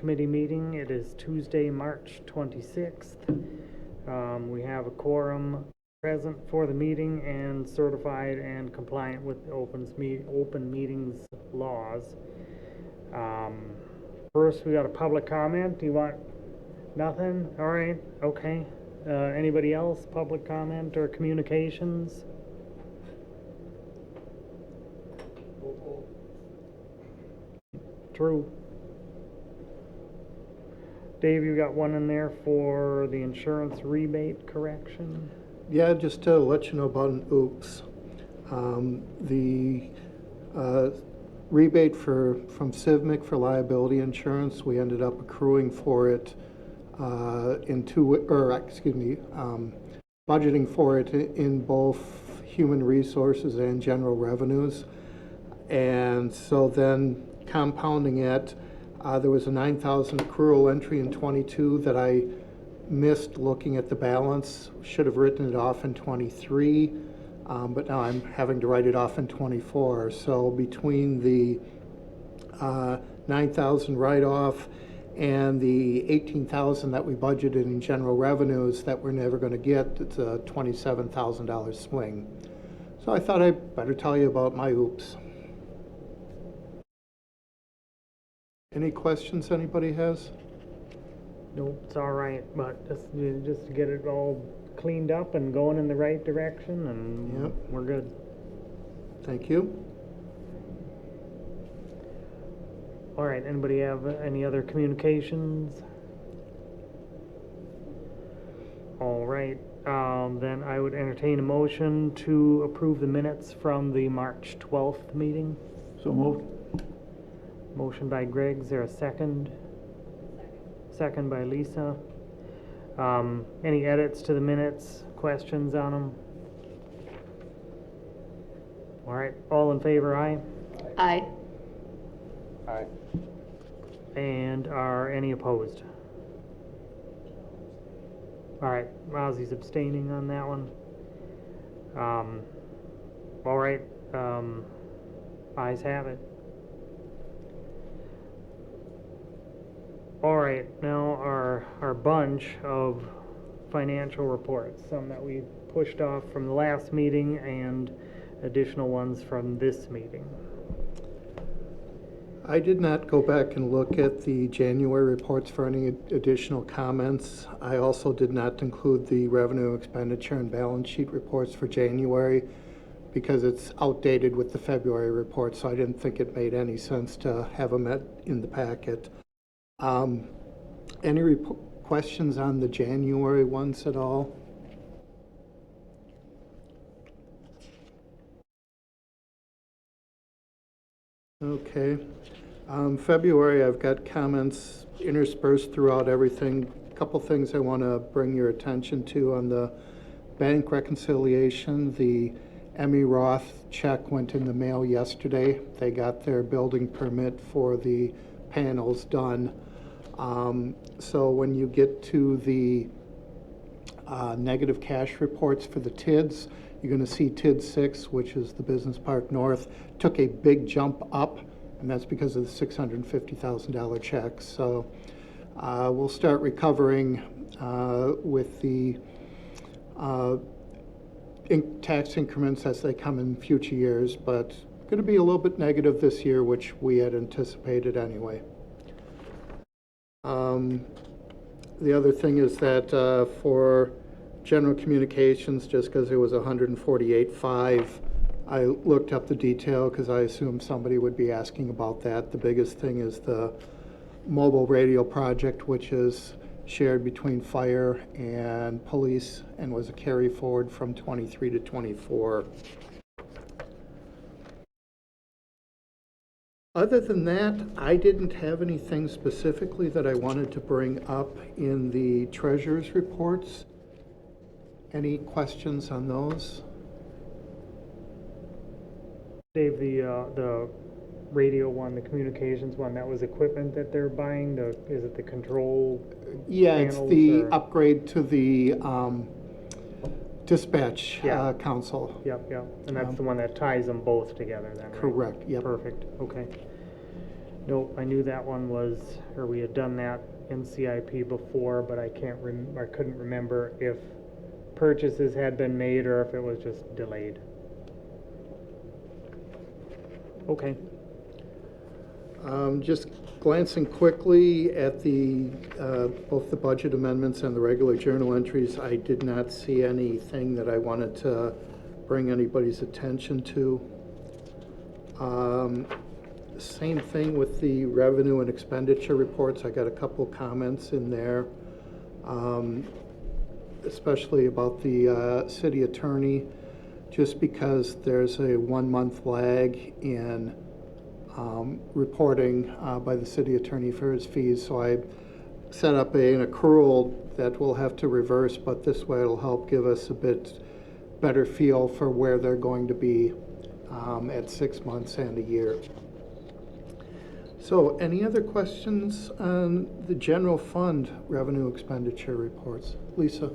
committee meeting. It is Tuesday, March 26th. We have a quorum present for the meeting and certified and compliant with the open meetings laws. First, we got a public comment. Do you want nothing? All right, okay. Anybody else, public comment or communications? True. Dave, you got one in there for the insurance rebate correction? Yeah, just to let you know about an oops. The rebate from CIVMIC for liability insurance, we ended up accruing for it budgeting for it in both human resources and general revenues. And so then compounding it, there was a $9,000 accrual entry in 22 that I missed looking at the balance. Should have written it off in 23, but now I'm having to write it off in 24. So between the 9,000 write-off and the 18,000 that we budgeted in general revenues that we're never going to get, it's a $27,000 swing. So I thought I'd better tell you about my oops. Any questions anybody has? Nope, it's all right, but just to get it all cleaned up and going in the right direction, and Yep. We're good. Thank you. All right, anybody have any other communications? All right, then I would entertain a motion to approve the minutes from the March 12th meeting. So moved. Motion by Greg, is there a second? Second by Lisa. Any edits to the minutes, questions on them? All right, all in favor, aye? Aye. Aye. And are any opposed? All right, Rozzie's abstaining on that one. All right, ayes have it. All right, now our bunch of financial reports, some that we pushed off from the last meeting and additional ones from this meeting. I did not go back and look at the January reports for any additional comments. I also did not include the revenue, expenditure, and balance sheet reports for January because it's outdated with the February report, so I didn't think it made any sense to have them in the packet. Any questions on the January ones at all? Okay. February, I've got comments interspersed throughout everything. A couple things I want to bring your attention to on the bank reconciliation. The Emmy Roth check went in the mail yesterday. They got their building permit for the panels done. So when you get to the negative cash reports for the TIDs, you're going to see TID 6, which is the Business Park North, took a big jump up, and that's because of the $650,000 check. So we'll start recovering with the tax increments as they come in future years, but going to be a little bit negative this year, which we had anticipated anyway. The other thing is that for general communications, just because it was 148.5, I looked up the detail because I assumed somebody would be asking about that. The biggest thing is the mobile radio project, which is shared between fire and police and was a carry forward from 23 to 24. Other than that, I didn't have anything specifically that I wanted to bring up in the treasurer's reports. Any questions on those? Dave, the radio one, the communications one, that was equipment that they're buying? Is it the control Yeah, it's panels, the or? upgrade to the dispatch Yeah. console. Yep, and that's the one that ties them both together then, right? Correct, yep. Perfect, okay. Nope, I knew that one was, or we had done that in CIP before, but I couldn't remember if purchases had been made or if it was just delayed. Okay. Just glancing quickly at both the budget amendments and the regular journal entries, I did not see anything that I wanted to bring anybody's attention to. Same thing with the revenue and expenditure reports. I got a couple comments in there, especially about the city attorney, just because there's a 1-month lag in reporting by the city attorney for his fees. So I set up an accrual that we'll have to reverse, but this way it'll help give us a bit better feel for where they're going to be at 6 months and a year. So any other questions on the general fund revenue expenditure reports? Lisa?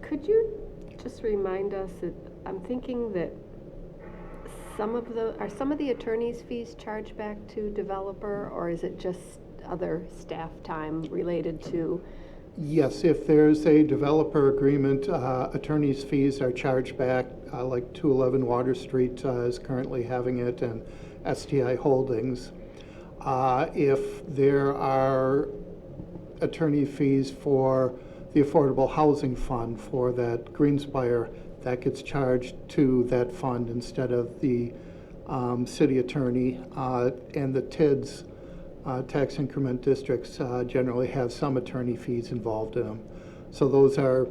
Could you just remind us that I'm thinking that some of the attorney's fees charged back to developer, or is it just other staff time related to? Yes, if there's a developer agreement, attorney's fees are charged back, like 211 Water Street is currently having it, and STI Holdings. If there are attorney fees for the Affordable Housing Fund for that Greenspire, that gets charged to that fund instead of the city attorney. And the TIDs, tax increment districts, generally have some attorney fees involved in them. So those are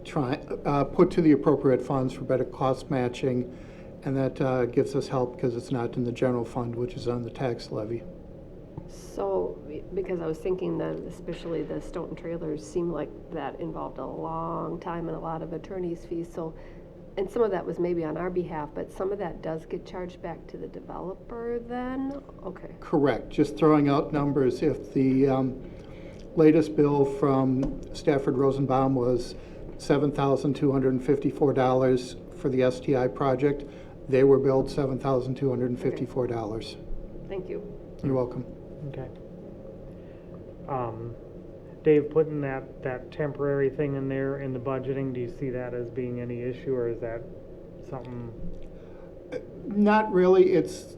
put to the appropriate funds for better cost matching, and that gives us help because it's not in the general fund, which is on the tax levy. So, because I was thinking that especially the Stoughton trailers seemed like that involved a long time and a lot of attorney's fees. So, and some of that was maybe on our behalf, but some of that does get charged back to the developer then? Okay. Correct. Just throwing out numbers. If the latest bill from Stafford Rosenbaum was $7,254 for the STI project, they were billed $7,254. Thank you. You're welcome. Okay. Dave, putting that temporary thing in there in the budgeting, do you see that as being any issue, or is that something? Not really. It's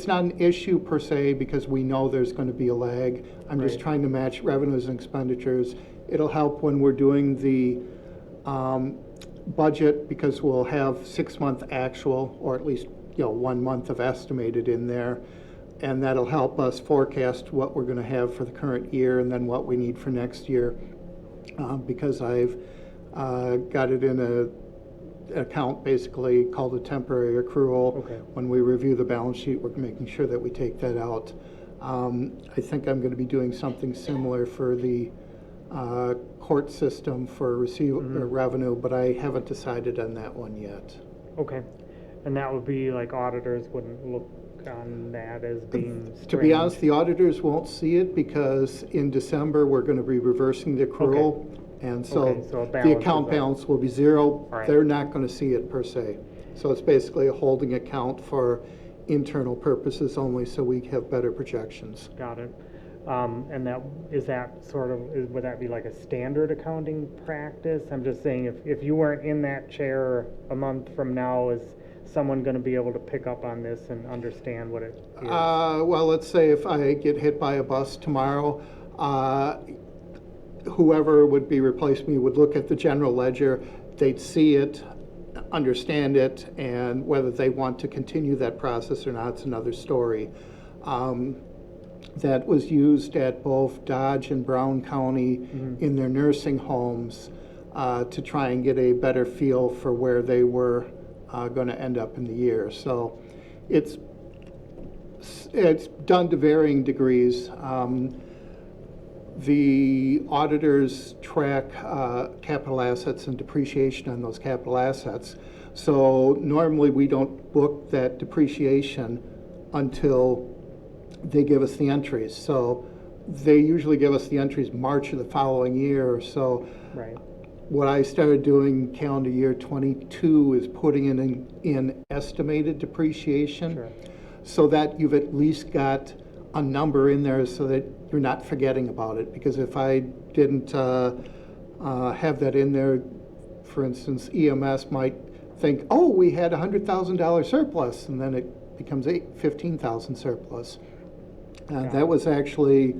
not an issue per se because we know there's going to be a lag. I'm just Right. trying to match revenues and expenditures. It'll help when we're doing the budget because we'll have 6-month actual, or at least 1 month of estimated in there. And that'll help us forecast what we're going to have for the current year and then what we need for next year. Because I've got it in an account basically called a temporary accrual. Okay. When we review the balance sheet, we're making sure that we take that out. I think I'm going to be doing something similar for the court system for revenue, but I haven't decided on that one yet. Okay. And that would be like auditors wouldn't look on that as being strange. To be honest, the auditors won't see it because in December, we're going to be reversing the accrual. And so Okay, so it the account balances out. balance will be zero. Right. They're not going to see it per se. So it's basically a holding account for internal purposes only so we have better projections. Got it. And would that be like a standard accounting practice? I'm just saying, if you weren't in that chair a month from now, is someone going to be able to pick up on this and understand what it is? Well, let's say if I get hit by a bus tomorrow, whoever would be replacing me would look at the general ledger, they'd see it, understand it, and whether they want to continue that process or not is another story. That was used at both Dodge and Brown County in their nursing homes to try and get a better feel for where they were going to end up in the year. So it's done to varying degrees. The auditors track capital assets and depreciation on those capital assets. So normally we don't book that depreciation until they give us the entries. So they usually give us the entries March of the following year or so. Right. What I started doing calendar year 22 is putting in estimated depreciation. Sure. so that you've at least got a number in there so that you're not forgetting about it. Because if I didn't have that in there, for instance, EMS might think, oh, we had $100,000 surplus, and then it becomes $15,000 surplus. That was actually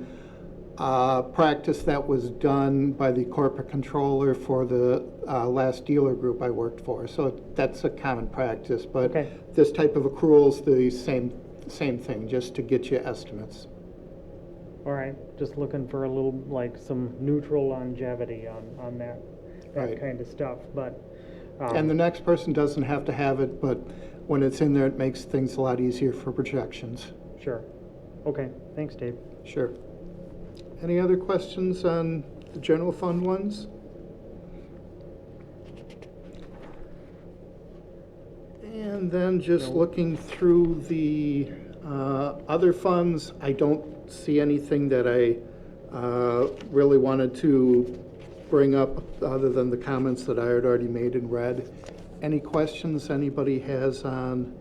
practice that was done by the corporate controller for the last dealer group I worked for. So that's a common practice, but Okay. this type of accrual's the same thing, just to get you estimates. All right, just looking for a little, like, some neutral longevity on that Right. kind of stuff, but. And the next person doesn't have to have it, but when it's in there, it makes things a lot easier for projections. Sure. Okay, thanks, Dave. Sure. Any other questions on the general fund ones? And then just No. looking through the other funds, I don't see anything that I really wanted to bring up other than the comments that I had already made and read. Any questions anybody has on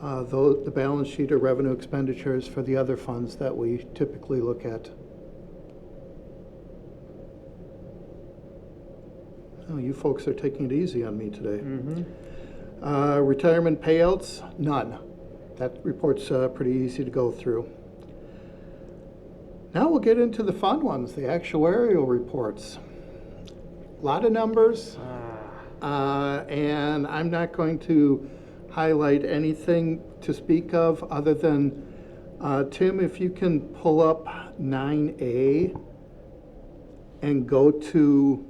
the balance sheet or revenue expenditures for the other funds that we typically look at? Oh, you folks are taking it easy on me today. Mm-hmm. Retirement payouts, none. That report's pretty easy to go through. Now we'll get into the fun ones, the actuarial reports. A lot of numbers, and I'm not going to highlight anything to speak of other than, Tim, if you can pull up 9A and go to,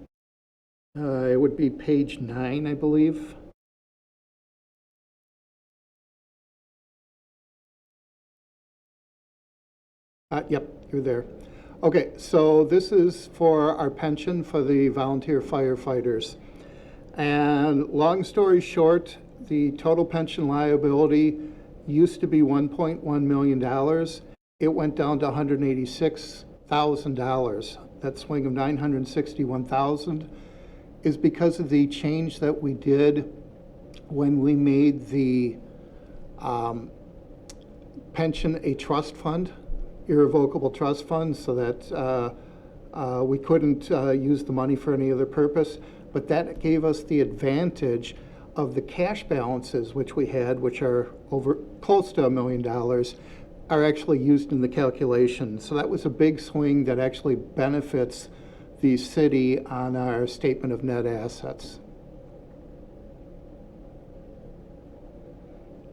it would be page 9, I believe. Yep, you're there. Okay, so this is for our pension for the volunteer firefighters. And long story short, the total pension liability used to be $1.1 million. It went down to $186,000. That swing of $961,000 is because of the change that we did when we made the pension a trust fund, irrevocable trust fund, so that we couldn't use the money for any other purpose. But that gave us the advantage of the cash balances which we had, which are over close to $1 million, are actually used in the calculation. So that was a big swing that actually benefits the city on our statement of net assets.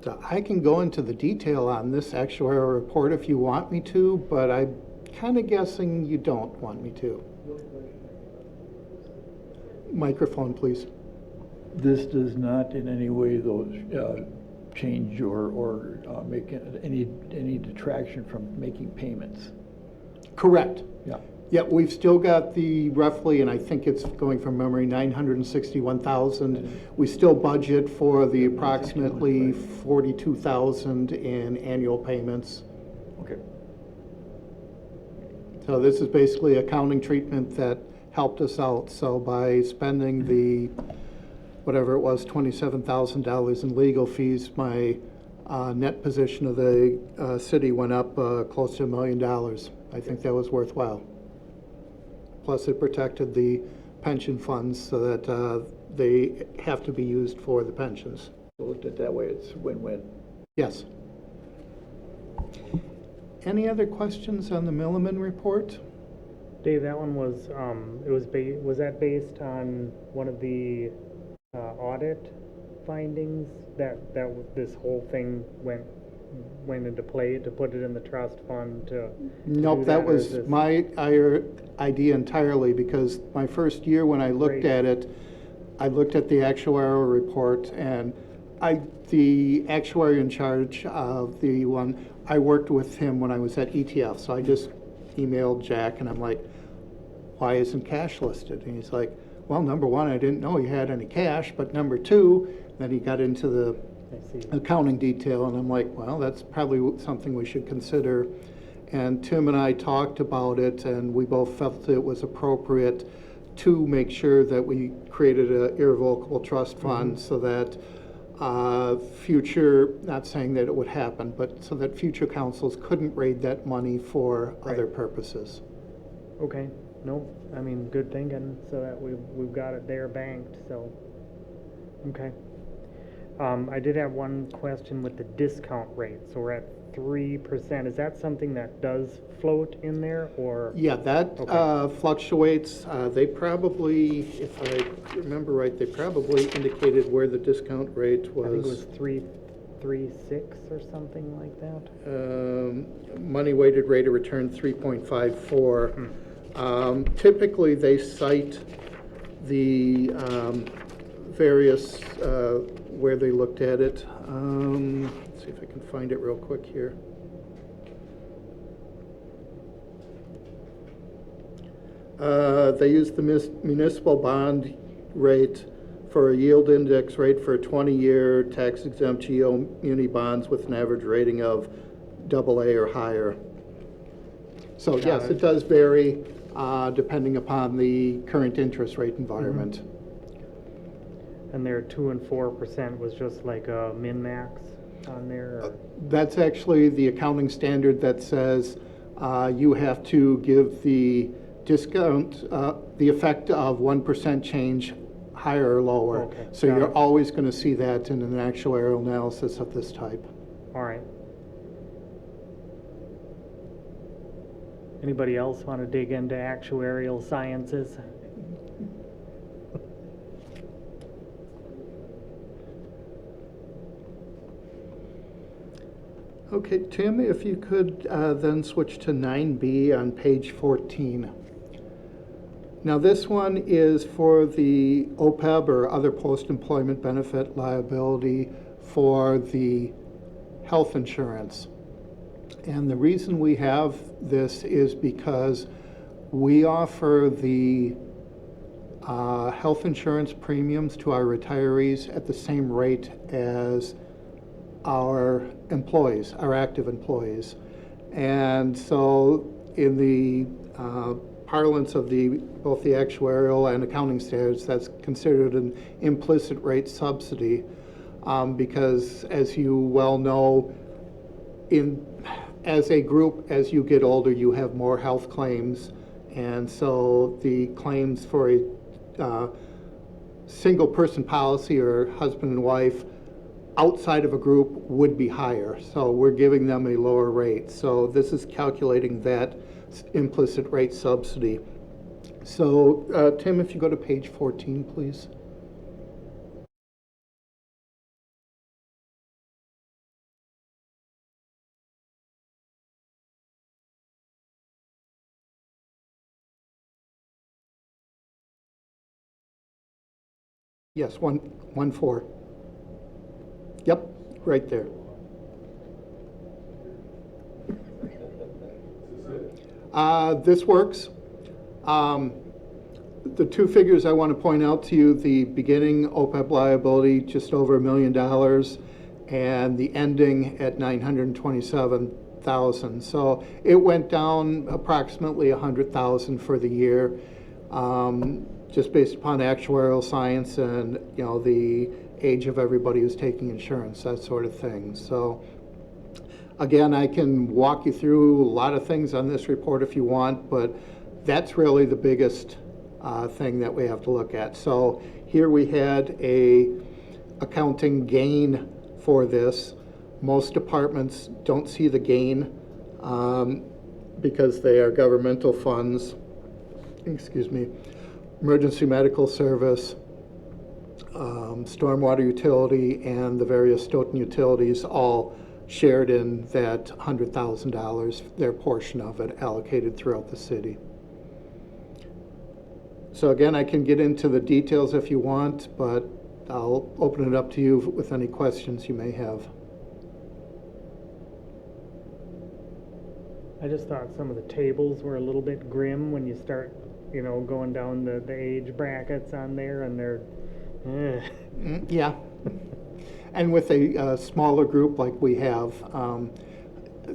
So I can go into the detail on this actuarial report if you want me to, but I'm kind of guessing you don't want me to. Microphone, please. This does not in any way, though, change or make any detraction from making payments. Correct. Yeah. Yeah, we've still got the roughly, and I think it's going from memory, 961,000. We still budget for the approximately 42,000 in annual payments. Okay. So this is basically accounting treatment that helped us out. So by spending the, whatever it was, $27,000 in legal fees, my net position of the city went up close to $1 million. I think that was worthwhile. Plus it protected the pension funds so that they have to be used for the pensions. So looked at that way, it's win-win. Yes. Any other questions on the Milliman report? Dave, that one was, was that based on one of the audit findings that this whole thing went into play to put it in the trust fund to Nope, do that or is was this- my idea entirely, because my first year when I looked Great. at it, I looked at the actuarial report, and the actuary in charge of the one, I worked with him when I was at ETF, so I just emailed Jack and I'm like, why isn't cash listed? And he's like, well, number one, I didn't know you had any cash, but number two, then he got into the I see. accounting detail, and I'm like, well, that's probably something we should consider. And Tim and I talked about it, and we both felt it was appropriate to make sure that we created an irrevocable trust fund so that future, not saying that it would happen, but so that future councils couldn't raid that money for other Right. purposes. Okay, no, I mean, good thinking, so that we've got it there banked, so, okay. I did have one question with the discount rate, so we're at 3%, is that something that does float in there, or? Yeah, that Okay. fluctuates. They probably, if I remember right, they probably indicated where the discount rate I think it was was. 3.36 or something like that. Money weighted rate of return 3.54. Hmm. Typically, they cite the various, where they looked at it. Let's see if I can find it real quick here. They use the municipal bond rate for a yield index rate for 20-year tax-exempt GO muni bonds with an average rating of AA or higher. So Got yes, it. it does vary depending upon the current interest rate environment. And their 2 and 4% was just like a min-max on there, or? That's actually the accounting standard that says you have to give the discount, the effect of 1% change higher or lower. Okay, So got you're it. always going to see that in an actuarial analysis of this type. All right. Anybody else want to dig into actuarial sciences? Okay, Tim, if you could then switch to 9B on page 14. Now, this one is for the OPEB or other post-employment benefit liability for the health insurance. And the reason we have this is because we offer the health insurance premiums to our retirees at the same rate as our employees, our active employees. And so in the parlance of both the actuarial and accounting standards, that's considered an implicit rate subsidy because, as you well know, as a group, as you get older, you have more health claims, and so the claims for a single person policy or husband and wife outside of a group would be higher. So we're giving them a lower rate. So this is calculating that implicit rate subsidy. So Tim, if you go to page 14, please. Yes, 1.4. Yep, right there. This works. The two figures I want to point out to you, the beginning OPEB liability, just over $1 million, and the ending at 927,000. So it went down approximately 100,000 for the year, just based upon actuarial science and the age of everybody who's taking insurance, that sort of thing. So again, I can walk you through a lot of things on this report if you want, but that's really the biggest thing that we have to look at. So here we had a accounting gain for this. Most departments don't see the gain because they are governmental funds. Excuse me. Emergency medical service, stormwater utility, and the various Stoughton utilities all shared in that $100,000, their portion of it allocated throughout the city. So again, I can get into the details if you want, but I'll open it up to you with any questions you may have. I just thought some of the tables were a little bit grim when you start, going down the age brackets on there, and they're, Yeah. And with a smaller group like we have,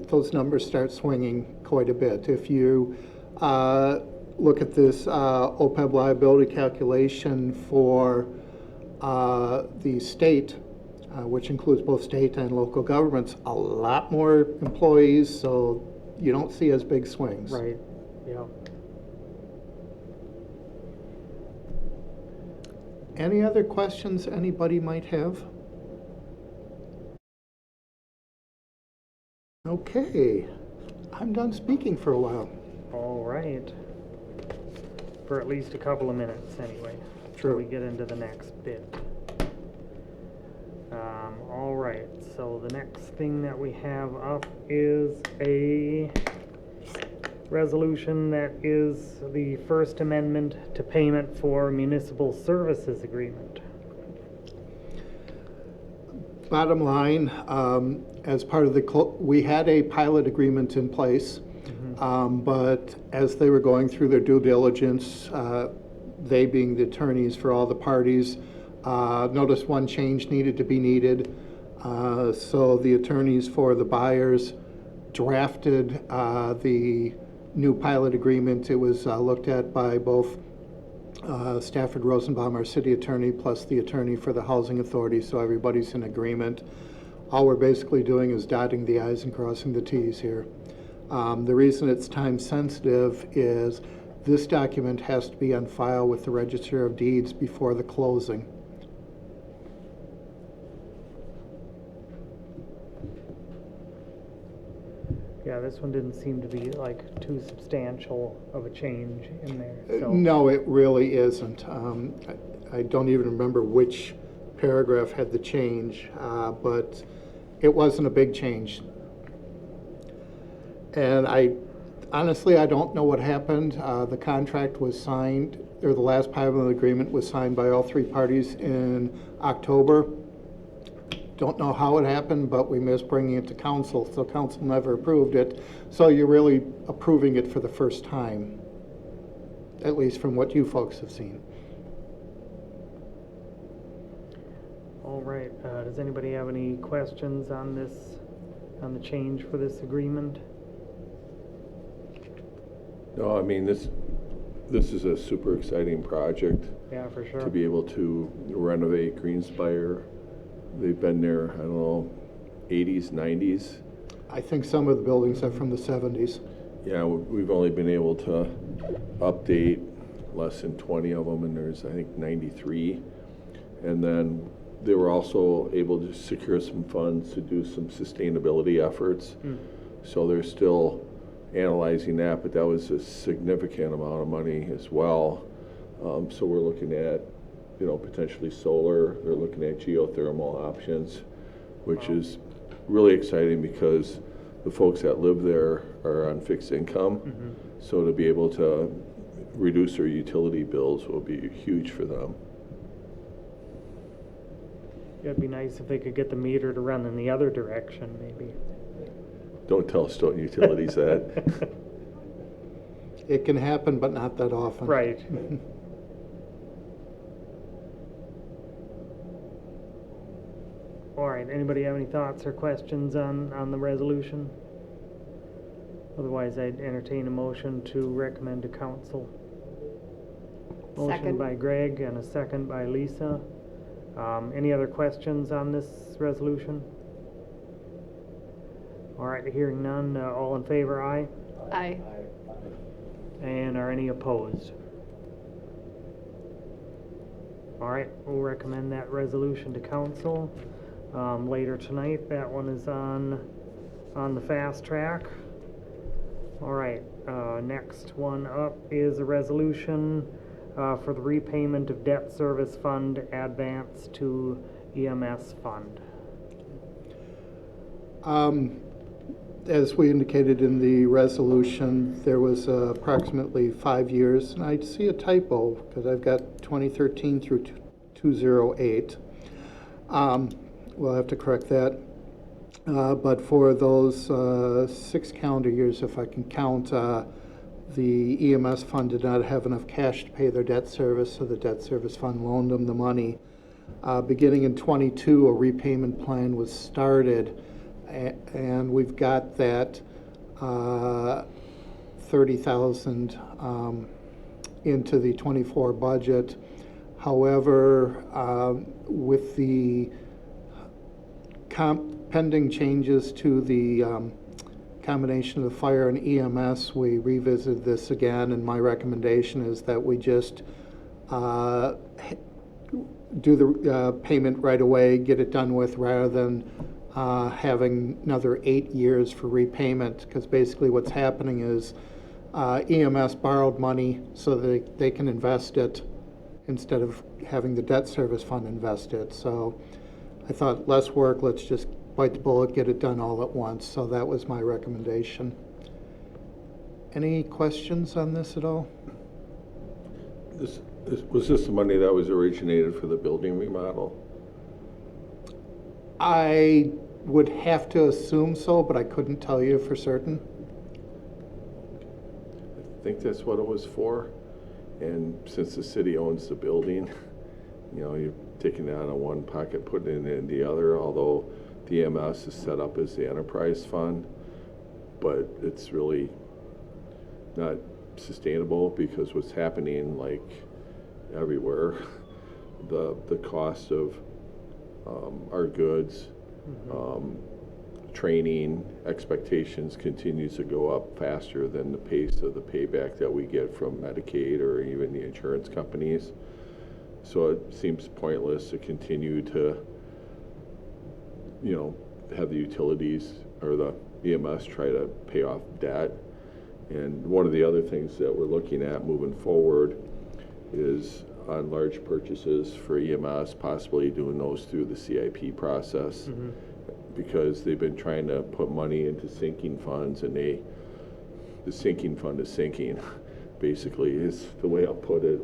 those numbers start swinging quite a bit. If you look at this OPEB liability calculation for the state, which includes both state and local governments, a lot more employees, so you don't see as big swings. Right, yeah. Any other questions anybody might have? Okay, I'm done speaking for a while. All right. For at least a couple of minutes, anyway. Sure. Before we get into the next bit. All right, so the next thing that we have up is a resolution that is the First Amendment to payment for municipal services agreement. Bottom line, as part of the, we had a pilot agreement in place, but as they were going through their due diligence, they being the attorneys for all the parties, noticed one change needed to be needed. So the attorneys for the buyers drafted the new pilot agreement. It was looked at by both Stafford Rosenbaum, our city attorney, plus the attorney for the Housing Authority, so everybody's in agreement. All we're basically doing is dotting the i's and crossing the t's here. The reason it's time sensitive is this document has to be on file with the Register of Deeds before the closing. Yeah, this one didn't seem to be like too substantial of a change in there, so. No, it really isn't. I don't even remember which paragraph had the change, but it wasn't a big change. And honestly, I don't know what happened. The contract was signed, or the last pilot agreement was signed by all three parties in October. Don't know how it happened, but we missed bringing it to council, so council never approved it. So you're really approving it for the first time, at least from what you folks have seen. All right, does anybody have any questions on this, on the change for this agreement? No, I mean, this is a super exciting project Yeah, for sure. to be able to renovate Greenspire. They've been there, I don't know, 80s, 90s. I think some of the buildings are from the 70s. Yeah, we've only been able to update less than 20 of them, and there's, I think, 93. And then they were also able to secure some funds to do some sustainability efforts. So they're still analyzing that, but that was a significant amount of money as well. So we're looking at, you know, potentially solar. They're looking at geothermal options, which is really exciting because the folks that live there are on fixed income. So to be able to reduce their utility bills will be huge for them. It'd be nice if they could get the meter to run in the other direction, maybe. Don't tell Stoughton Utilities that. It can happen, but not that often. Right. All right, anybody have any thoughts or questions on the resolution? Otherwise, I'd entertain a motion to recommend to council. Motion Second. by Greg and a second by Lisa. Any other questions on this resolution? All right, hearing none, all in favor, aye? Aye. And are any opposed? All right, we'll recommend that resolution to council later tonight. That one is on the fast track. All right, next one up is a resolution for the repayment of debt service fund advance to EMS fund. As we indicated in the resolution, there was approximately 5 years, and I see a typo because I've got 2013 through 208. We'll have to correct that. But for those 6 calendar years, if I can count, the EMS fund did not have enough cash to pay their debt service, so the debt service fund loaned them the money. Beginning in 22, a repayment plan was started, and we've got that $30,000 into the 24 budget. However, with the pending changes to the combination of the fire and EMS, we revisited this again, and my recommendation is that we just do the payment right away, get it done with, rather than having another 8 years for repayment, because basically what's happening is EMS borrowed money so that they can invest it instead of having the debt service fund invest it. So I thought, less work, let's just bite the bullet, get it done all at once. So that was my recommendation. Any questions on this at all? Was this the money that was originated for the building remodel? I would have to assume so, but I couldn't tell you for certain. I think that's what it was for. And since the city owns the building, you're taking it out of one pocket, putting it in the other, although the EMS is set up as the enterprise fund, but it's really not sustainable because what's happening, like everywhere, the cost of our goods, training, expectations continues to go up faster than the pace of the payback that we get from Medicaid or even the insurance companies. So it seems pointless to continue to, have the utilities or the EMS try to pay off debt. And one of the other things that we're looking at moving forward is on large purchases for EMS, possibly doing those through the CIP process, because they've been trying to put money into sinking funds, and the sinking fund is sinking, basically, is the way I'll put it.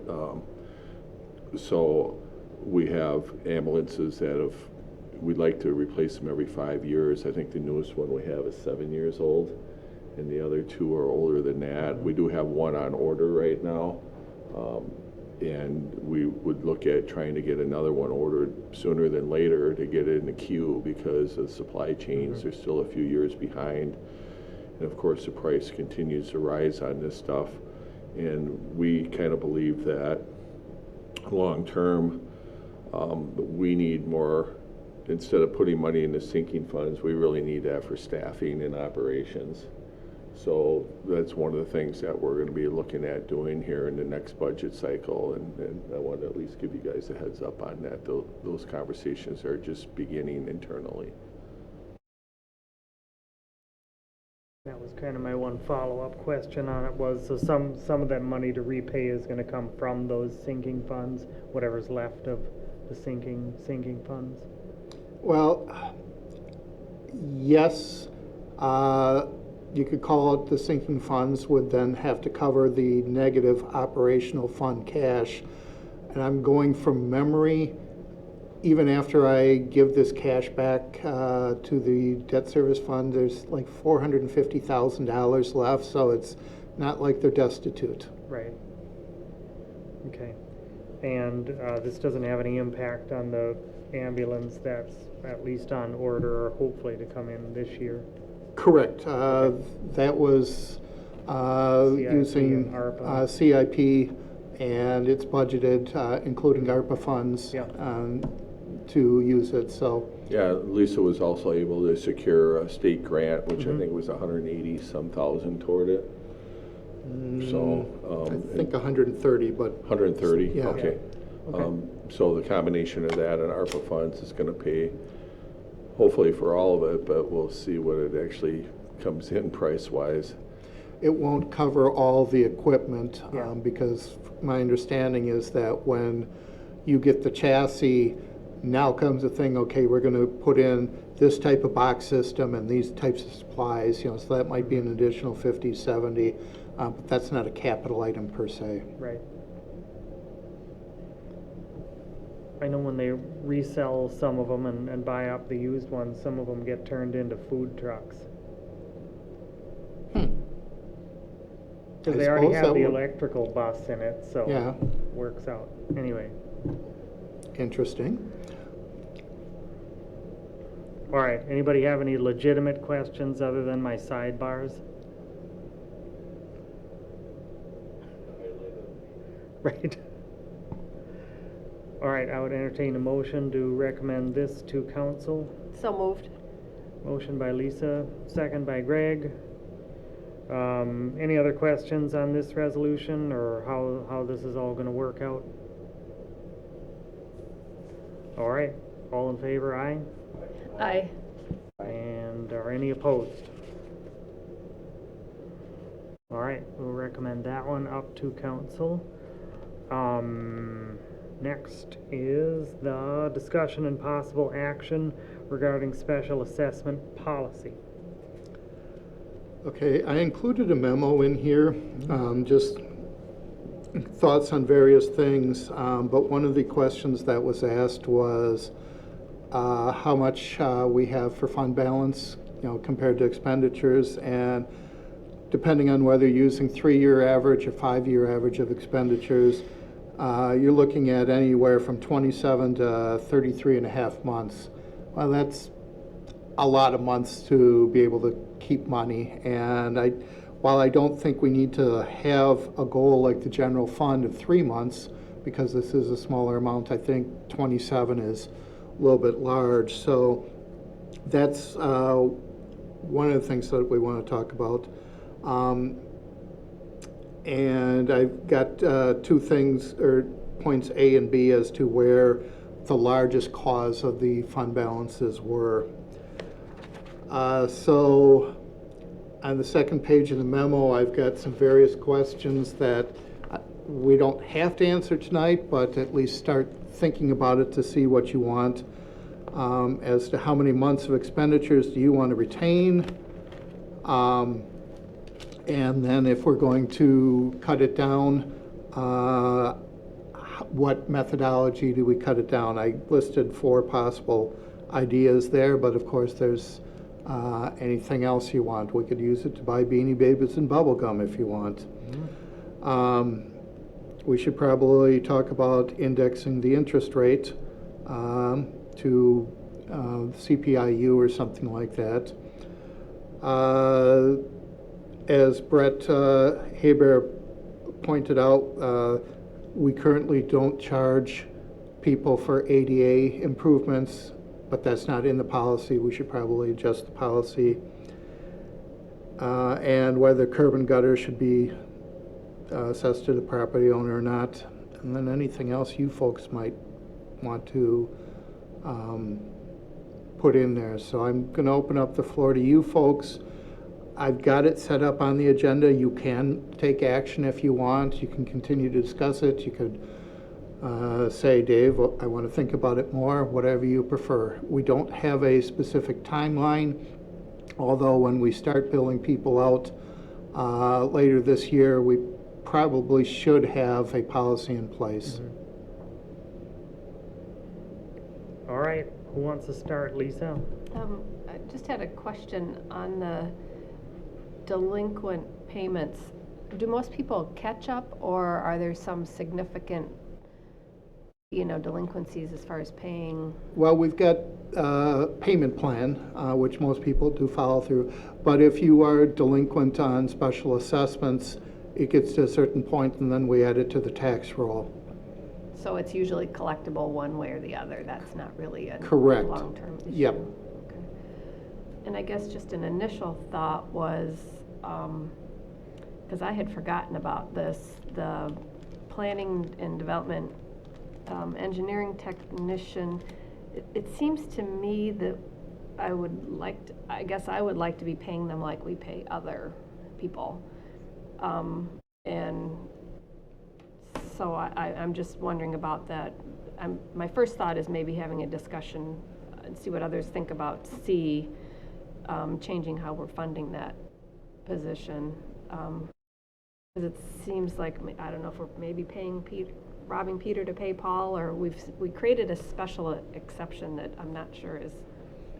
So we have ambulances that we'd like to replace them every 5 years. I think the newest one we have is 7 years old, and the other 2 are older than that. We do have one on order right now, and we would look at trying to get another one ordered sooner than later to get it in the queue, because the supply chains are still a few years behind. And of course, the price continues to rise on this stuff. And we kind of believe that long term, we need more, instead of putting money into sinking funds, we really need that for staffing and operations. So that's one of the things that we're going to be looking at doing here in the next budget cycle, and I want to at least give you guys a heads up on that. Those conversations are just beginning internally. That was kind of my one follow-up question on it, was so some of that money to repay is going to come from those sinking funds, whatever's left of the sinking funds? Well, yes. You could call it the sinking funds would then have to cover the negative operational fund cash. And I'm going from memory, even after I give this cash back to the debt service fund, there's like $450,000 left, so it's not like they're destitute. Right. Okay. And this doesn't have any impact on the ambulance that's at least on order or hopefully to come in this year? Correct. That was using and ARPA. CIP, and it's budgeted, including ARPA funds, Yeah. to use it. So Yeah, Lisa was also able to secure a state grant, which I think was 180-some thousand toward it. So I think 130, but 130. Yeah. Okay. Okay. So the combination of that and ARPA funds is going to pay, hopefully, for all of it, but we'll see what it actually comes in price-wise. it won't cover all the equipment, Yeah. because my understanding is that when you get the chassis, now comes the thing, okay, we're gonna put in this type of box system and these types of supplies, so that might be an additional 50, 70, but that's not a capital item per se. Right. I know when they resell some of them and buy up the used ones, some of them get turned into food trucks. Because they already suppose have that the would- electrical bus in it, so Yeah. works out. Anyway, Interesting. all right. Anybody have any legitimate questions other than my sidebars? Right. All right, I would entertain a motion to recommend this to council. So moved. Motion by Lisa, second by Greg. Any other questions on this resolution or how this is all gonna work out? All right, all in favor, aye? Aye. And are any opposed? All right, we'll recommend that one up to council. Next is the discussion and possible action regarding special assessment policy. Okay, I included a memo in here, just thoughts on various things, but one of the questions that was asked was how much we have for fund balance, compared to expenditures, and depending on whether you're using 3-year average or 5-year average of expenditures, you're looking at anywhere from 27 to 33 and a half months. Well, that's a lot of months to be able to keep money, and while I don't think we need to have a goal like the general fund of 3 months, because this is a smaller amount, I think 27 is a little bit large. So that's one of the things that we want to talk about. And I've got 2 things, or points A and B, as to where the largest cause of the fund balances were. So on the second page of the memo, I've got some various questions that we don't have to answer tonight, but at least start thinking about it to see what you want. As to how many months of expenditures do you want to retain? And then if we're going to cut it down, what methodology do we cut it down? I listed 4 possible ideas there, but of course there's anything else you want. We could use it to buy Beanie Babies and bubble gum if you want. We should probably talk about indexing the interest rate to CPIU or something like that. As Brett Haber pointed out, we currently don't charge people for ADA improvements, but that's not in the policy. We should probably adjust the policy. And whether curb and gutter should be assessed to the property owner or not. And then anything else you folks might want to put in there. So I'm going to open up the floor to you folks. I've got it set up on the agenda. You can take action if you want. You can continue to discuss it. You could say, Dave, I want to think about it more, whatever you prefer. We don't have a specific timeline, although when we start billing people out later this year, we probably should have a policy in place. All right, who wants to start? Lisa? I just had a question on the delinquent payments. Do most people catch up, or are there some significant, delinquencies as far as paying? Well, we've got a payment plan, which most people do follow through. But if you are delinquent on special assessments, it gets to a certain point and then we add it to the tax roll. So it's usually collectible one way or the other. That's not really a Correct. long-term issue. Yep. Okay. And I guess just an initial thought was, because I had forgotten about this, the planning and development engineering technician, it seems to me that I would like to be paying them like we pay other people. And so I'm just wondering about that. My first thought is maybe having a discussion and see what others think about changing how we're funding that position. Because it seems like, I don't know if we're maybe robbing Peter to pay Paul, or we created a special exception that I'm not sure is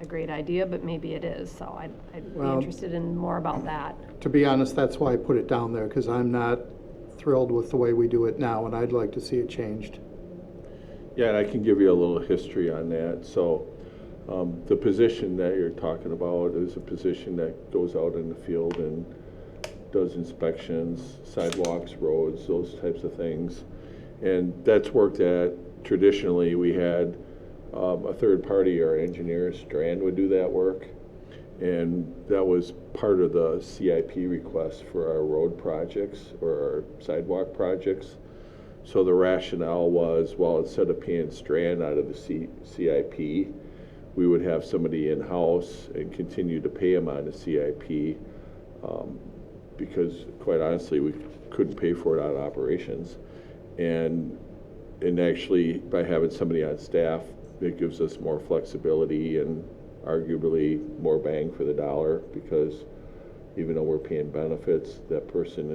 a great idea, but maybe it is. So I'd be interested in more about that. To be honest, that's why I put it down there, because I'm not thrilled with the way we do it now, and I'd like to see it changed. Yeah, and I can give you a little history on that. So the position that you're talking about is a position that goes out in the field and does inspections, sidewalks, roads, those types of things. And that's work that traditionally, we had a third party, our engineer, Strand, would do that work. And that was part of the CIP request for our road projects or our sidewalk projects. So the rationale was, well, instead of paying Strand out of the CIP, we would have somebody in-house and continue to pay them on the CIP, because quite honestly, we couldn't pay for it out of operations. And actually, by having somebody on staff, it gives us more flexibility and arguably more bang for the dollar, because even though we're paying benefits, that person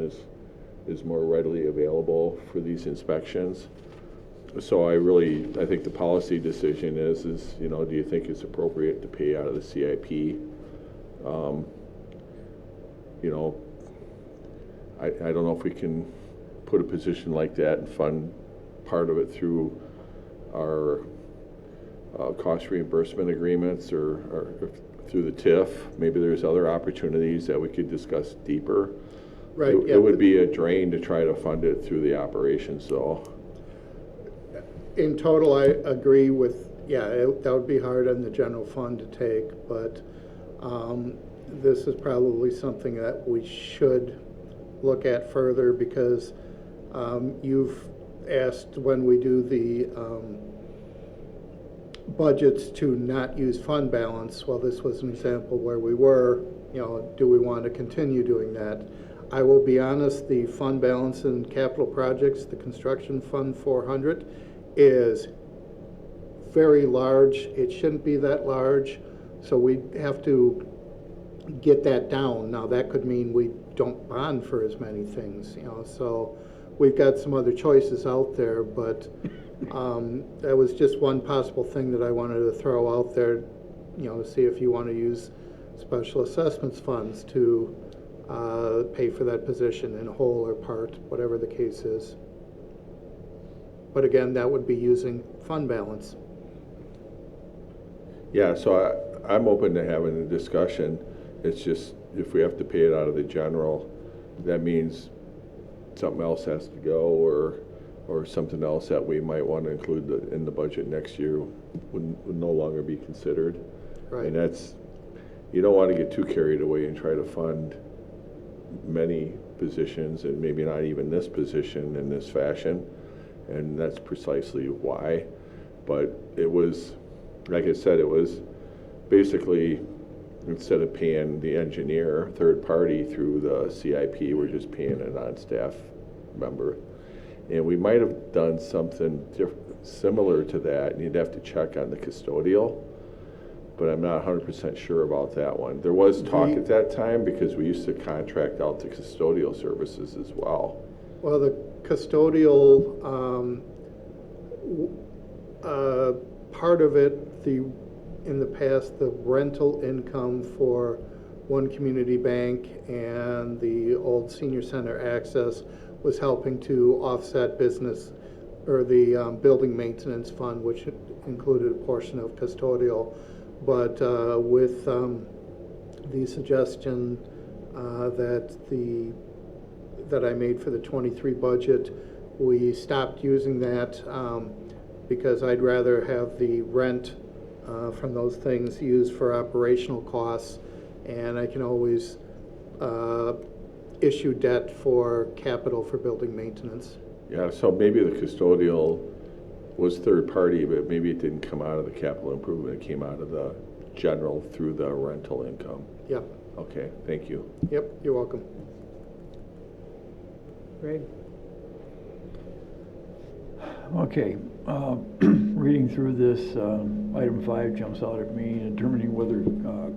is more readily available for these inspections. So I think the policy decision is, do you think it's appropriate to pay out of the CIP? I don't know if we can put a position like that and fund part of it through our cost reimbursement agreements or through the TIF. Maybe there's other opportunities that we could discuss deeper. Right. It would be a drain to try to fund it through the operations, though. In total, I agree with, that would be hard on the general fund to take, but this is probably something that we should look at further, because you've asked when we do the budgets to not use fund balance. Well, this was an example where we were, do we want to continue doing that? I will be honest, the fund balance in capital projects, the construction fund 400, is very large. It shouldn't be that large, so we have to get that down. Now, that could mean we don't bond for as many things, so we've got some other choices out there, but that was just one possible thing that I wanted to throw out there, to see if you want to use special assessments funds to pay for that position in whole or part, whatever the case is. But again, that would be using fund balance. Yeah, so I'm open to having a discussion. It's just, if we have to pay it out of the general, that means something else has to go, or something else that we might want to include in the budget next year would no longer be considered. Right. And you don't want to get too carried away and try to fund many positions, and maybe not even this position in this fashion, and that's precisely why. But it was, like I said, it was basically, instead of paying the engineer, third party, through the CIP, we're just paying a non-staff member. And we might have done something similar to that, and you'd have to check on the custodial, but I'm not 100% sure about that one. There was talk at that time, because we used to contract out the custodial services as well. Well, the custodial part of it, in the past, the rental income for one community bank and the old senior center access was helping to offset business, or the building maintenance fund, which included a portion of custodial. But with the suggestion that I made for the 23 budget, we stopped using that because I'd rather have the rent from those things used for operational costs, and I can always issue debt for capital for building maintenance. Yeah, so maybe the custodial was third party, but maybe it didn't come out of the capital improvement, it came out of the general through the rental income. Yep. Okay, thank you. Yep, you're welcome. Great. Okay, reading through this, item 5 jumps out at me, determining whether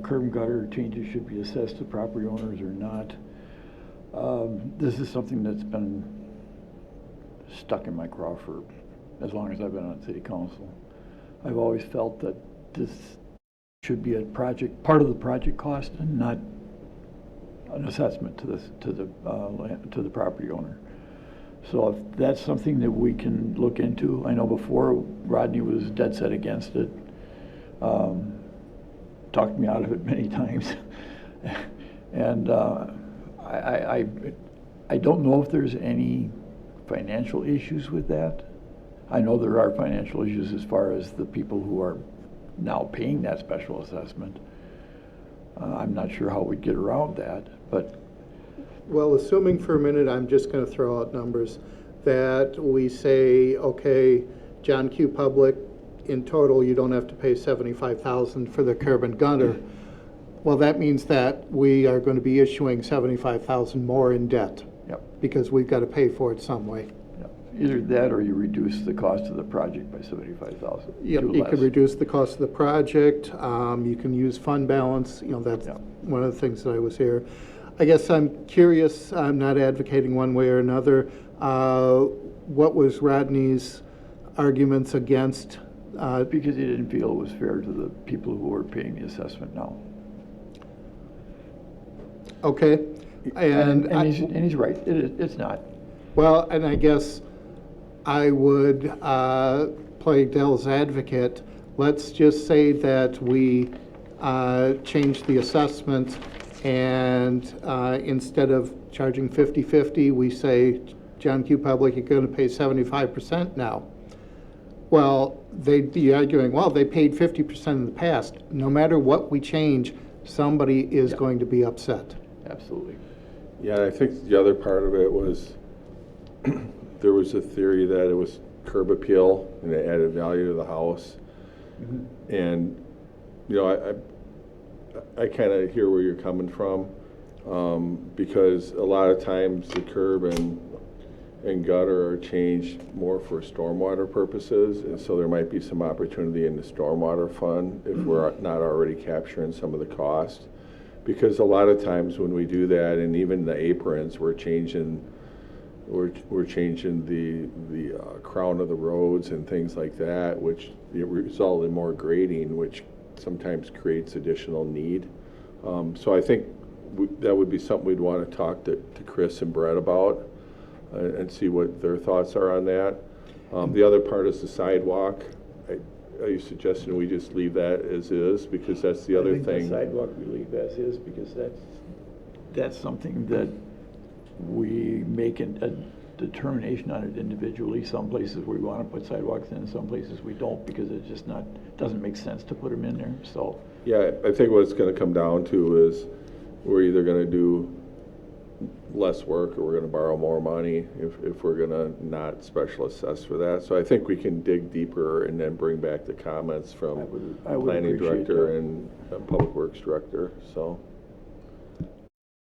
curb and gutter changes should be assessed to property owners or not. This is something that's been stuck in my craw for as long as I've been on city council. I've always felt that this should be a project, part of the project cost, and not an assessment to the property owner. So if that's something that we can look into, I know before Rodney was dead set against it, talked me out of it many times, and I don't know if there's any financial issues with that. I know there are financial issues as far as the people who are now paying that special assessment. I'm not sure how we'd get around that, but Well, assuming for a minute, I'm just going to throw out numbers, that we say, okay, John Q. Public, in total, you don't have to pay $75,000 for the curb and gutter. Well, that means that we are going to be issuing $75,000 more in debt, yep, because we've got to pay for it some way. yep. Either that or you reduce the cost of the project by 75,000. Yep, to you less. could reduce the cost of the project, you can use fund balance, that's Yeah. one of the things that I was here. I guess I'm curious, I'm not advocating one way or another, what was Rodney's arguments against? Because he didn't feel it was fair to the people who are paying the assessment now. Okay, and He's right, it's not. well, and I guess I would play devil's advocate. Let's just say that we change the assessment and instead of charging 50/50, we say, John Q. Public, you're going to pay 75% now. Well, they'd be arguing, well, they paid 50% in the past. No matter what we change, somebody is going to be upset. Absolutely. Yeah, I think the other part of it was, there was a theory that it was curb appeal and it added value to the house. Mm-hmm. And, you know, I kind of hear where you're coming from, because a lot of times the curb and gutter are changed more for stormwater purposes, and so there might be some opportunity in the stormwater fund if we're not already capturing some of the cost. Because a lot of times when we do that, and even the aprons, we're changing the crown of the roads and things like that, which result in more grading, which sometimes creates additional need. So I think that would be something we'd want to talk to Chris and Brett about and see what their thoughts are on that. The other part is the sidewalk. Are you suggesting we just leave that as is, because that's the other I think thing? the sidewalk we leave as is, because that's something that we make a determination on it individually. Some places we want to put sidewalks in, some places we don't, because it's just doesn't make sense to put them in there, so. Yeah, I think what it's going to come down to is we're either going to do less work or we're going to borrow more money if we're going to not special assess for that. So I think we can dig deeper and then bring back the comments from I would planning appreciate director that. and public works director, so.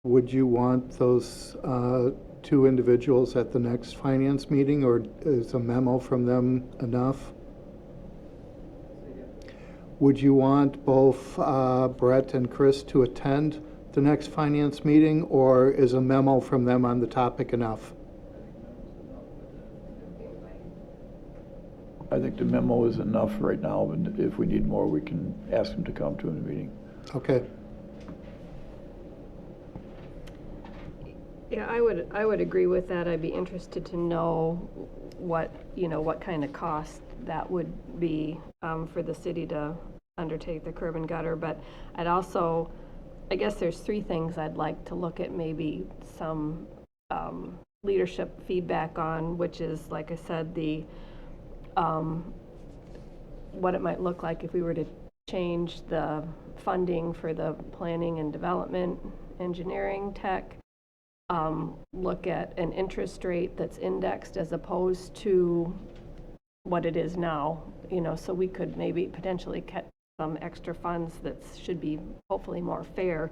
Would you want those two individuals at the next finance meeting, or is a memo from them enough? Would you want both Brett and Chris to attend the next finance meeting, or is a memo from them on the topic enough? I think the memo is enough right now, and if we need more, we can ask them to come to a meeting. Okay. Yeah, I would agree with that. I'd be interested to know what kind of cost that would be for the city to undertake the curb and gutter. But I guess there's three things I'd like to look at, maybe some leadership feedback on, which is, like I said, the what it might look like if we were to change the funding for the planning and development, engineering, tech, look at an interest rate that's indexed as opposed to what it is now, so we could maybe potentially cut some extra funds that should be hopefully more fair,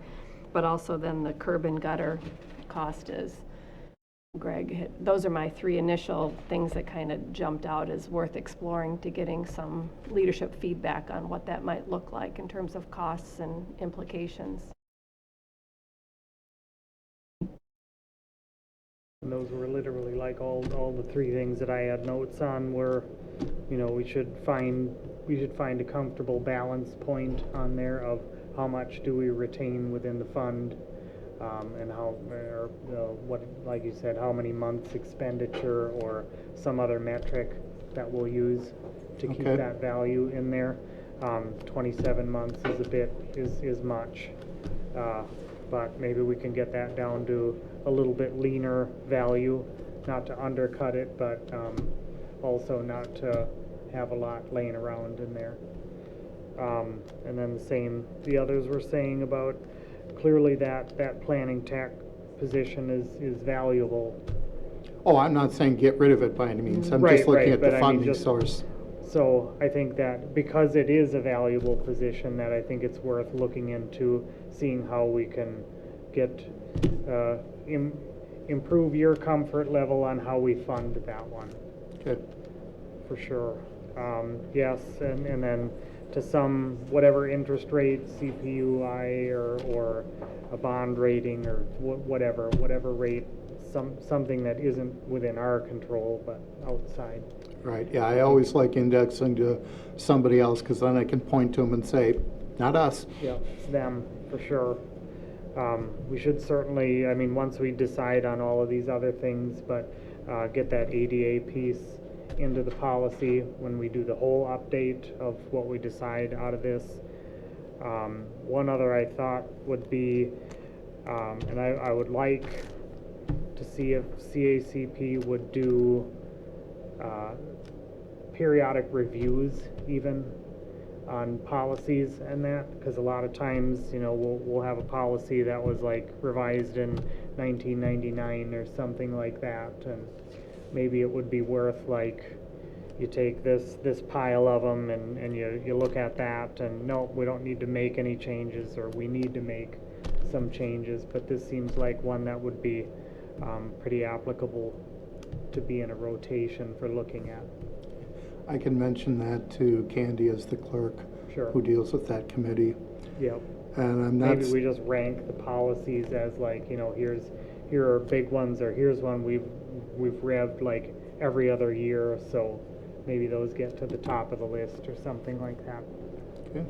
but also then the curb and gutter cost is, Greg, those are my three initial things that kind of jumped out as worth exploring, to getting some leadership feedback on what that might look like in terms of costs and implications. And those were literally like all the three things that I had notes on were, we should find a comfortable balance point on there of how much do we retain within the fund, and what, like you said, how many months expenditure or some other metric that we'll use to keep Okay. that value in there. 27 months is much, but maybe we can get that down to a little bit leaner value, not to undercut it, but also not to have a lot laying around in there. And then the others were saying about clearly that planning tech position is valuable. Oh, I'm not saying get rid of it by any means. I'm just Right, looking right, at the but I mean, funding just- source. So I think that because it is a valuable position, that I think it's worth looking into, seeing how we can get, improve your comfort level on how we fund that one, Okay. for sure. Yes, and then to some, whatever interest rate, CPUI or a bond rating or whatever rate, something that isn't within our control but outside. Right, yeah, I always like indexing to somebody else, because then I can point to them and say, not us. Yeah, it's them, for sure. We should certainly, I mean, once we decide on all of these other things, but get that ADA piece into the policy when we do the whole update of what we decide out of this. One other I thought would be, and I would like to see if CACP would do periodic reviews even on policies and that, because a lot of times, we'll have a policy that was like revised in 1999 or something like that, and maybe it would be worth, like, you take this pile of them and you look at that and no, we don't need to make any changes, or we need to make some changes, but this seems like one that would be pretty applicable to be in a rotation for looking at. I can mention that to Candy as the clerk. Sure. Who deals with that committee. Yep. And I'm not. Maybe we just rank the policies as like, here are big ones, or here's one we've revved like every other year, so maybe those get to the top of the list or something like that. Okay.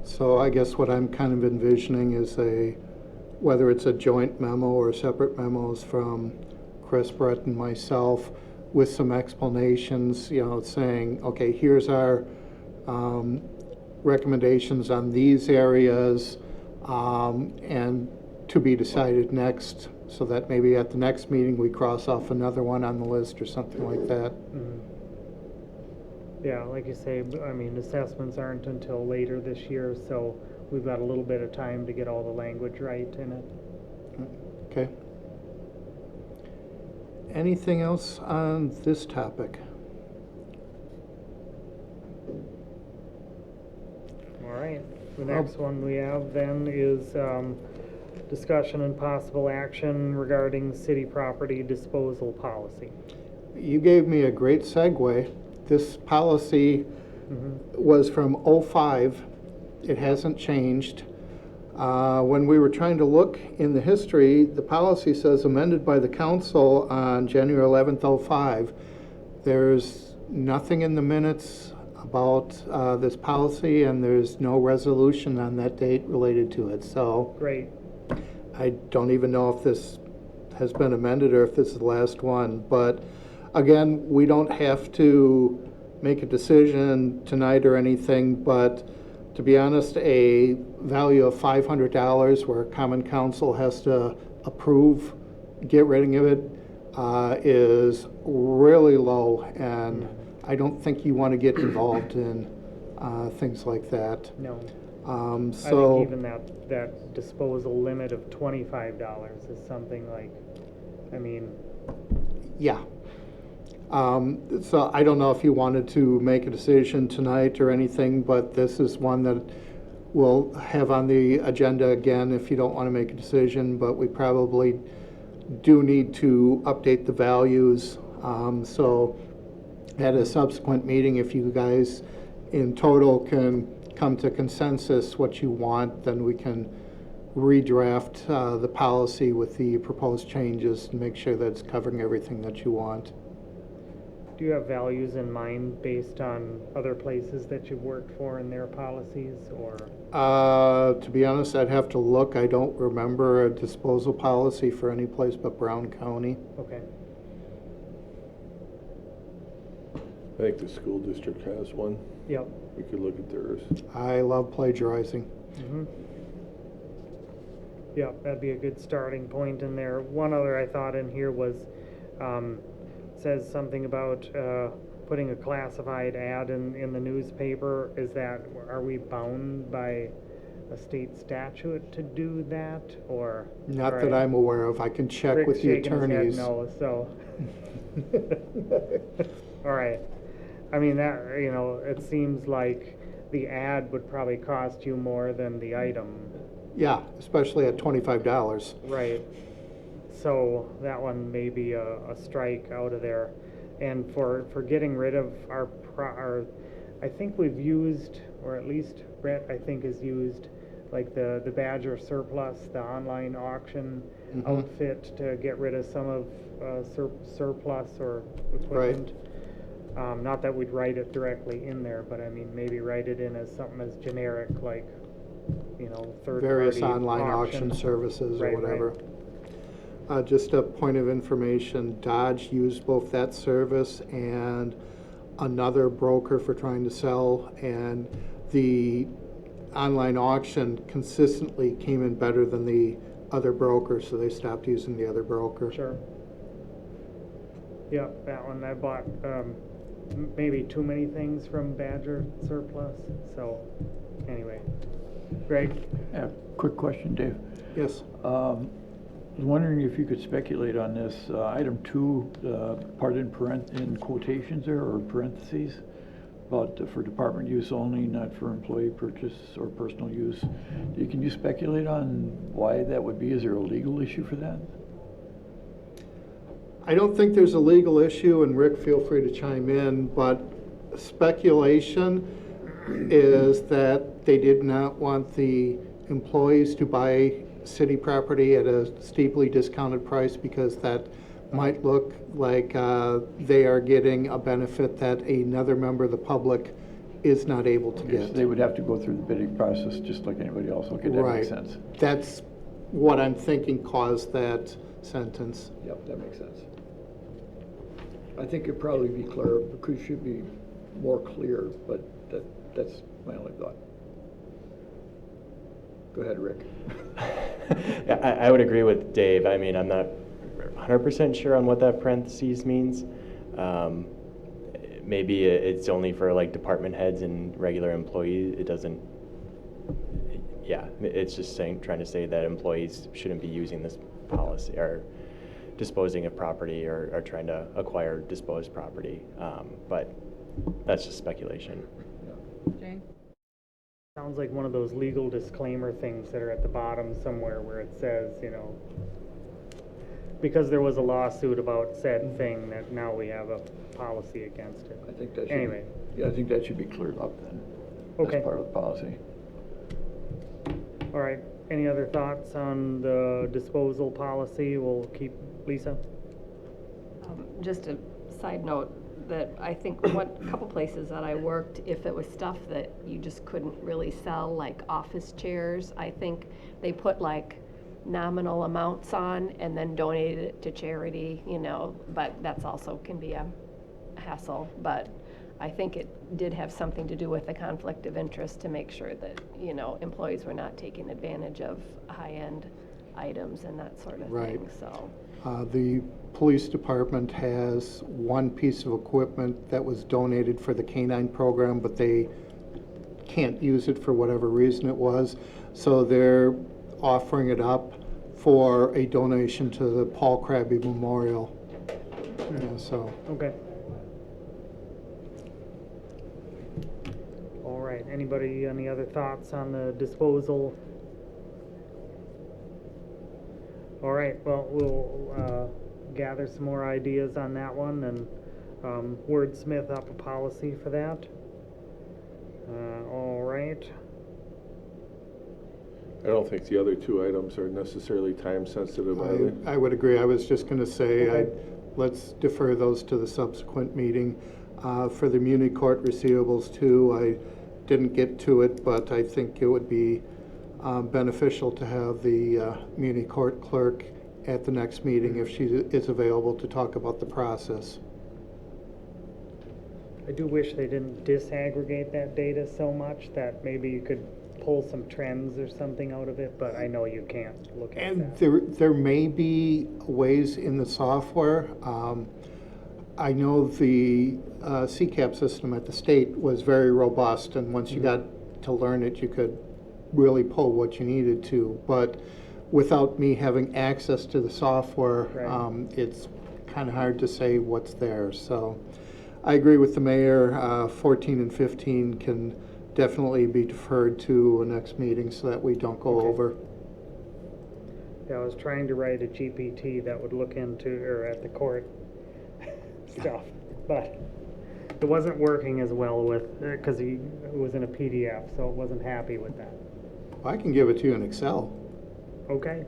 So I guess what I'm kind of envisioning is whether it's a joint memo or separate memos from Chris, Brett, and myself with some explanations, saying, okay, here's our recommendations on these areas, and to be decided next, so that maybe at the next meeting we cross off another one on the list or something like that. Mhm. Yeah, like you say, I mean, assessments aren't until later this year, so we've got a little bit of time to get all the language right in it. Okay. Anything else on this topic? All right, the next one we have then is discussion and possible action regarding city property disposal policy. You gave me a great segue. This policy was from '05. It hasn't changed. When we were trying to look in the history, the policy says amended by the council on January 11th, '05. There's nothing in the minutes about this policy, and there's no resolution on that date related to it. So Great. I don't even know if this has been amended or if this is the last one. But again, we don't have to make a decision tonight or anything, but to be honest, a value of $500 where common council has to approve, get rid of it, is really low, and I don't think you want to get involved in things like that. No. So I think even that disposal limit of $25 is something like, I mean, yeah. So I don't know if you wanted to make a decision tonight or anything, but this is one that we'll have on the agenda again if you don't want to make a decision, but we probably do need to update the values. So at a subsequent meeting, if you guys in total can come to consensus what you want, then we can redraft the policy with the proposed changes and make sure that it's covering everything that you want. do you have values in mind based on other places that you've worked for and their policies, or? To be honest, I'd have to look. I don't remember a disposal policy for any place but Brown County. Okay. I think the school district has one. Yep. We could look at theirs. I love plagiarizing. Mm-hmm. Yeah, that'd be a good starting point in there. One other I thought in here was says something about putting a classified ad in the newspaper. Are we bound by a state statute to do that, or? Not all that right. I'm aware of. I can check Rick's with the shaking his head attorneys. no, so. All right. I mean, that, it seems like the ad would probably cost you more than the item. Yeah, especially at $25. Right. So that one may be a strike out of there. And for getting rid of our, I think we've used, or at least Brett, I think, has used, like the Badger surplus, the online auction outfit to get rid of some of surplus or equipment. Not that we'd write it directly in there, but I mean, maybe write it in as something as generic, like, third Various party online auction services or Right, whatever. Just a point of information, Dodge used both that service and another broker for trying to sell, and the online auction consistently came in better than the other broker, so they stopped using the other broker. Sure. Yep, that one I bought maybe too many things from Badger surplus. So anyway, Greg? Yeah, quick question, Dave. Yes. I was wondering if you could speculate on this, item 2, part in quotations there, or parentheses, about for department use only, not for employee purchase or personal use. Can you speculate on why that would be? Is there a legal issue for that? I don't think there's a legal issue, and Rick, feel free to chime in, but speculation is that they did not want the employees to buy city property at a steeply discounted price, because that might look like they are getting a benefit that another member of the public is not able to Okay, get. so they would have to go through the bidding process just like anybody else. Okay, that Right. makes sense. That's what I'm thinking caused that sentence. Yep, that makes sense. I think it'd probably be clear, because it should be more clear, but that's my only thought. Go ahead, Rick. Yeah, I would agree with Dave. I mean, I'm not 100% sure on what that parentheses means. Maybe it's only for like department heads and regular employees. It doesn't, yeah, it's just trying to say that employees shouldn't be using this policy or disposing of property or trying to acquire disposed property. But that's just speculation. Jane? Sounds like one of those legal disclaimer things that are at the bottom somewhere where it says, because there was a lawsuit about said thing, that now we have a policy against it. I think that should, Anyway. Yeah, I think that should be cleared up then. Okay. As part of the policy. All right, any other thoughts on the disposal policy? We'll keep, Lisa? Just a side note, that I think a couple places that I worked, if it was stuff that you just couldn't really sell, like office chairs, I think they put like nominal amounts on and then donated it to charity, but that's also can be a hassle. But I think it did have something to do with the conflict of interest to make sure that, employees were not taking advantage of high-end items and that sort of Right. thing, so. The police department has one piece of equipment that was donated for the K-9 program, but they can't use it for whatever reason it was. So they're offering it up for a donation to the Paul Krabby Memorial. Yeah, so, Okay. All right, anybody, any other thoughts on the disposal? All right, well, we'll gather some more ideas on that one and wordsmith up a policy for that. All right. I don't think the other two items are necessarily time sensitive either. I would agree. I was just going to say, Okay. let's defer those to the subsequent meeting. For the Muni Court receivables too, I didn't get to it, but I think it would be beneficial to have the Muni Court clerk at the next meeting if she is available to talk about the process. I do wish they didn't disaggregate that data so much that maybe you could pull some trends or something out of it, but I know you can't look at And that. there may be ways in the software. I know the CCAP system at the state was very robust, and once you got to learn it, you could really pull what you needed to. But without me having access to the software, Right. it's kind of hard to say what's there. So I agree with the mayor. 14 and 15 can definitely be deferred to a next meeting so that we don't go Okay. over. Yeah, I was trying to write a GPT that would look into, or at the court stuff, but it wasn't working as well with, because it was in a PDF, so it wasn't happy with that. I can give it to you in Excel. Okay,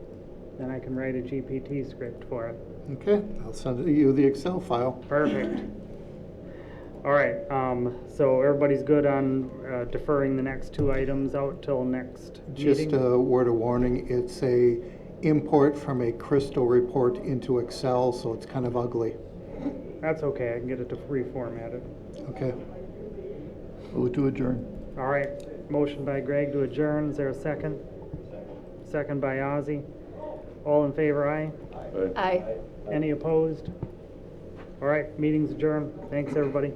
then I can write a GPT script for it. Okay, I'll send you the Excel file. Perfect. All right, so everybody's good on deferring the next two items out till next Just meeting? a word of warning, it's a import from a Crystal report into Excel, so it's kind of ugly. That's okay, I can get it to reformat it. Okay. Move to adjourn. All right, motion by Greg to adjourn, is there a second? Second by Ozzy. All in favor, aye? But Aye. Any opposed? All right, meeting's adjourned. Thanks, everybody.